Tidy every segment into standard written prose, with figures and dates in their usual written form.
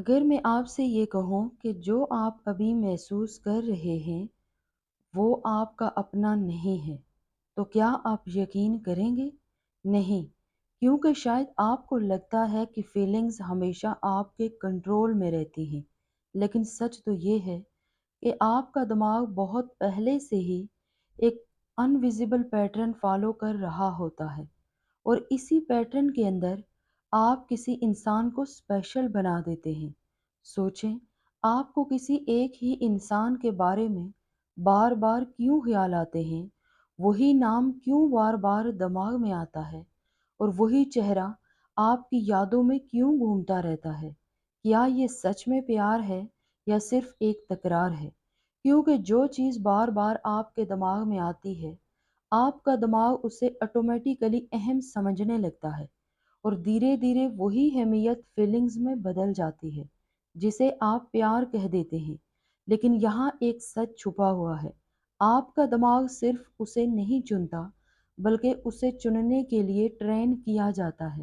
اگر میں آپ سے یہ کہوں کہ جو آپ ابھی محسوس کر رہے ہیں وہ آپ کا اپنا نہیں ہے تو کیا آپ یقین کریں گے؟ نہیں، کیونکہ شاید آپ کو لگتا ہے کہ فیلنگز ہمیشہ آپ کے کنٹرول میں رہتی ہیں، لیکن سچ تو یہ ہے کہ آپ کا دماغ بہت پہلے سے ہی ایک انویزیبل پیٹرن فالو کر رہا ہوتا ہے، اور اسی پیٹرن کے اندر آپ کسی انسان کو اسپیشل بنا دیتے ہیں۔ سوچیں، آپ کو کسی ایک ہی انسان کے بارے میں بار بار کیوں خیال آتے ہیں؟ وہی نام کیوں بار بار دماغ میں آتا ہے؟ اور وہی چہرہ آپ کی یادوں میں کیوں گھومتا رہتا ہے؟ کیا یہ سچ میں پیار ہے یا صرف ایک تکرار ہے؟ کیونکہ جو چیز بار بار آپ کے دماغ میں آتی ہے، آپ کا دماغ اسے آٹومیٹیکلی اہم سمجھنے لگتا ہے، اور دھیرے دھیرے وہی اہمیت فیلنگز میں بدل جاتی ہے جسے آپ پیار کہہ دیتے ہیں۔ لیکن یہاں ایک سچ چھپا ہوا ہے، آپ کا دماغ صرف اسے نہیں چنتا بلکہ اسے چننے کے لیے ٹرین کیا جاتا ہے،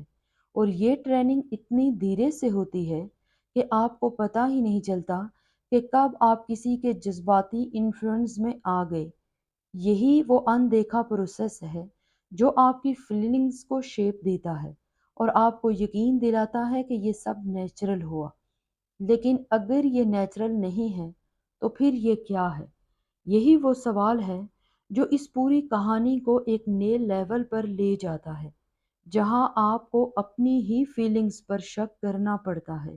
اور یہ ٹریننگ اتنی دھیرے سے ہوتی ہے کہ آپ کو پتہ ہی نہیں چلتا کہ کب آپ کسی کے جذباتی انفلوئنس میں آ گئے۔ یہی وہ اندیکھا پروسیس ہے جو آپ کی فیلنگز کو شیپ دیتا ہے اور آپ کو یقین دلاتا ہے کہ یہ سب نیچرل ہوا۔ لیکن اگر یہ نیچرل نہیں ہے تو پھر یہ کیا ہے؟ یہی وہ سوال ہے جو اس پوری کہانی کو ایک نئے لیول پر لے جاتا ہے، جہاں آپ کو اپنی ہی فیلنگز پر شک کرنا پڑتا ہے،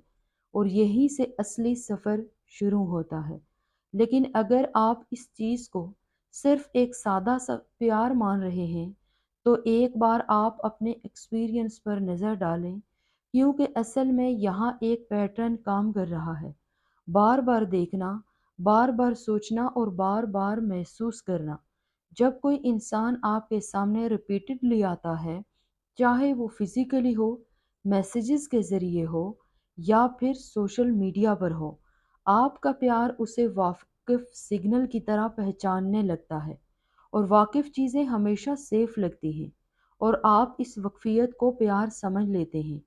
اور یہیں سے اصلی سفر شروع ہوتا ہے۔ لیکن اگر آپ اس چیز کو صرف ایک سادہ سا پیار مان رہے ہیں تو ایک بار آپ اپنے ایکسپیرینس پر نظر ڈالیں، کیونکہ اصل میں یہاں ایک پیٹرن کام کر رہا ہے: بار بار دیکھنا، بار بار سوچنا اور بار بار محسوس کرنا۔ جب کوئی انسان آپ کے سامنے ریپیٹڈلی آتا ہے، چاہے وہ فزیکلی ہو، میسیجز کے ذریعے ہو یا پھر سوشل میڈیا پر ہو، آپ کا پیار اسے واقف سگنل کی طرح پہچاننے لگتا ہے، اور واقف چیزیں ہمیشہ سیف لگتی ہیں، اور آپ اس وقفیت کو پیار سمجھ لیتے ہیں،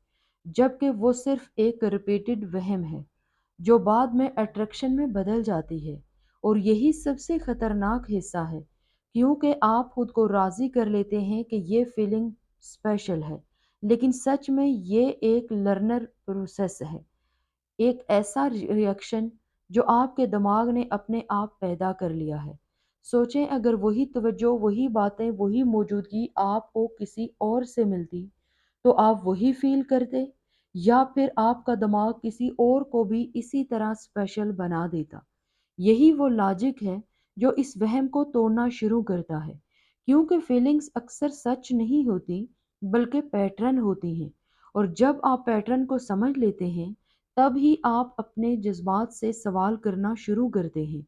جبکہ وہ صرف ایک ریپیٹڈ وہم ہے جو بعد میں اٹریکشن میں بدل جاتی ہے۔ اور یہی سب سے خطرناک حصہ ہے، کیونکہ آپ خود کو راضی کر لیتے ہیں کہ یہ فیلنگ اسپیشل ہے، لیکن سچ میں یہ ایک لرنر پروسیس ہے، ایک ایسا ریئیکشن جو آپ کے دماغ نے اپنے آپ پیدا کر لیا ہے۔ سوچیں، اگر وہی توجہ، وہی باتیں، وہی موجودگی آپ کو کسی اور سے ملتی تو آپ وہی فیل کرتے، یا پھر آپ کا دماغ کسی اور کو بھی اسی طرح اسپیشل بنا دیتا؟ یہی وہ لاجک ہے جو اس وہم کو توڑنا شروع کرتا ہے، کیونکہ فیلنگز اکثر سچ نہیں ہوتی بلکہ پیٹرن ہوتی ہیں، اور جب آپ پیٹرن کو سمجھ لیتے ہیں تب ہی آپ اپنے جذبات سے سوال کرنا شروع کرتے ہیں،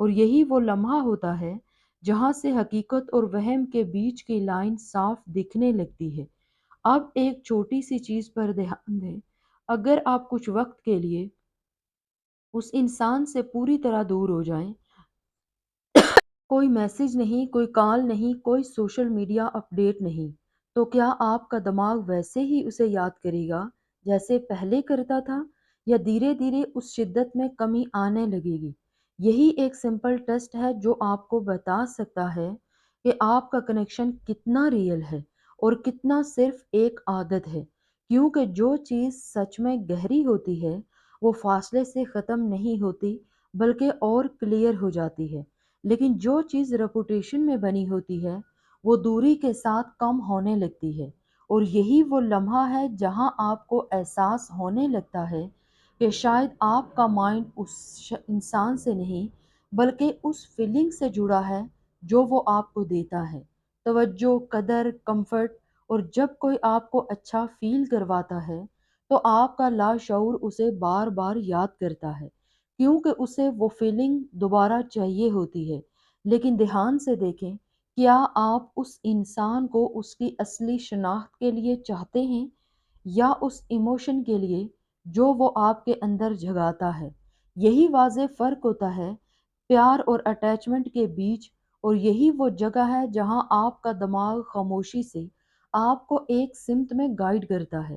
اور یہی وہ لمحہ ہوتا ہے جہاں سے حقیقت اور وہم کے بیچ کی لائن صاف دکھنے لگتی ہے۔ اب ایک چھوٹی سی چیز پر دھیان دیں، اگر آپ کچھ وقت کے لیے اس انسان سے پوری طرح دور ہو جائیں، کوئی میسج نہیں، کوئی کال نہیں، کوئی سوشل میڈیا اپڈیٹ نہیں، تو کیا آپ کا دماغ ویسے ہی اسے یاد کرے گا جیسے پہلے کرتا تھا، یا دھیرے دھیرے اس شدت میں کمی آنے لگے گی؟ یہی ایک سمپل ٹیسٹ ہے جو آپ کو بتا سکتا ہے کہ آپ کا کنیکشن کتنا ریئل ہے اور کتنا صرف ایک عادت ہے، کیونکہ جو چیز سچ میں گہری ہوتی ہے وہ فاصلے سے ختم نہیں ہوتی بلکہ اور کلیئر ہو جاتی ہے، لیکن جو چیز ریپوٹیشن میں بنی ہوتی ہے وہ دوری کے ساتھ کم ہونے لگتی ہے۔ اور یہی وہ لمحہ ہے جہاں آپ کو احساس ہونے لگتا ہے کہ شاید آپ کا مائنڈ اس انسان سے نہیں بلکہ اس فیلنگ سے جڑا ہے جو وہ آپ کو دیتا ہے: توجہ، قدر، کمفرٹ۔ اور جب کوئی آپ کو اچھا فیل کرواتا ہے تو آپ کا لاشعور اسے بار بار یاد کرتا ہے، کیونکہ اسے وہ فیلنگ دوبارہ چاہیے ہوتی ہے۔ لیکن دھیان سے دیکھیں، کیا آپ اس انسان کو اس کی اصلی شناخت کے لیے چاہتے ہیں، یا اس ایموشن کے لیے جو وہ آپ کے اندر جگاتا ہے؟ یہی واضح فرق ہوتا ہے پیار اور اٹیچمنٹ کے بیچ، اور یہی وہ جگہ ہے جہاں آپ کا دماغ خاموشی سے آپ کو ایک سمت میں گائیڈ کرتا ہے،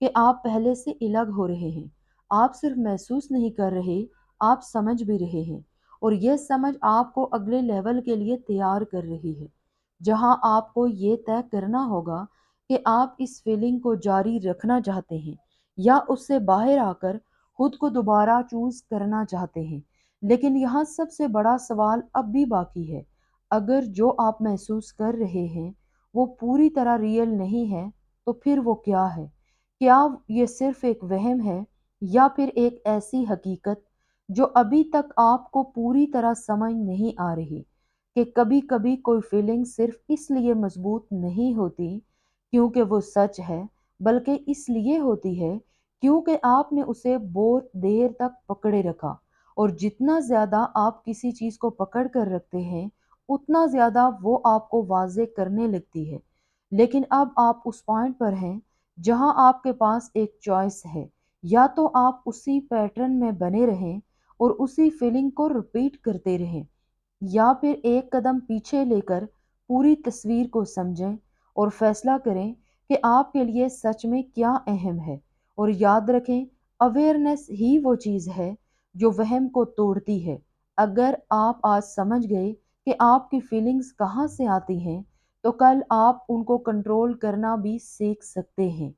کہ آپ پہلے سے الگ ہو رہے ہیں۔ آپ صرف محسوس نہیں کر رہے، آپ سمجھ بھی رہے ہیں، اور یہ سمجھ آپ کو اگلے لیول کے لیے تیار کر رہی ہے، جہاں آپ کو یہ طے کرنا ہوگا کہ آپ اس فیلنگ کو جاری رکھنا چاہتے ہیں یا اس سے باہر آ کر خود کو دوبارہ چوز کرنا چاہتے ہیں۔ لیکن یہاں سب سے بڑا سوال اب بھی باقی ہے۔ اگر جو آپ محسوس کر رہے ہیں وہ پوری طرح ریئل نہیں ہے، تو پھر وہ کیا ہے؟ کیا یہ صرف ایک وہم ہے، یا پھر ایک ایسی حقیقت جو ابھی تک آپ کو پوری طرح سمجھ نہیں آ رہی؟ کہ کبھی کبھی کوئی فیلنگ صرف اس لیے مضبوط نہیں ہوتی کیونکہ وہ سچ ہے، بلکہ اس لیے ہوتی ہے کیونکہ آپ نے اسے بہت دیر تک پکڑے رکھا، اور جتنا زیادہ آپ کسی چیز کو پکڑ کر رکھتے ہیں اتنا زیادہ وہ آپ کو واضح کرنے لگتی ہے۔ لیکن اب آپ اس پوائنٹ پر ہیں جہاں آپ کے پاس ایک چوائس ہے، یا تو آپ اسی پیٹرن میں بنے رہیں اور اسی فیلنگ کو رپیٹ کرتے رہیں، یا پھر ایک قدم پیچھے لے کر پوری تصویر کو سمجھیں اور فیصلہ کریں کہ آپ کے لیے سچ میں کیا اہم ہے۔ اور یاد رکھیں، اویئرنیس ہی وہ چیز ہے جو وہم کو توڑتی ہے۔ اگر آپ آج سمجھ گئے کہ آپ کی فیلنگز کہاں سے آتی ہیں، تو کل آپ ان کو کنٹرول کرنا بھی سیکھ سکتے ہیں۔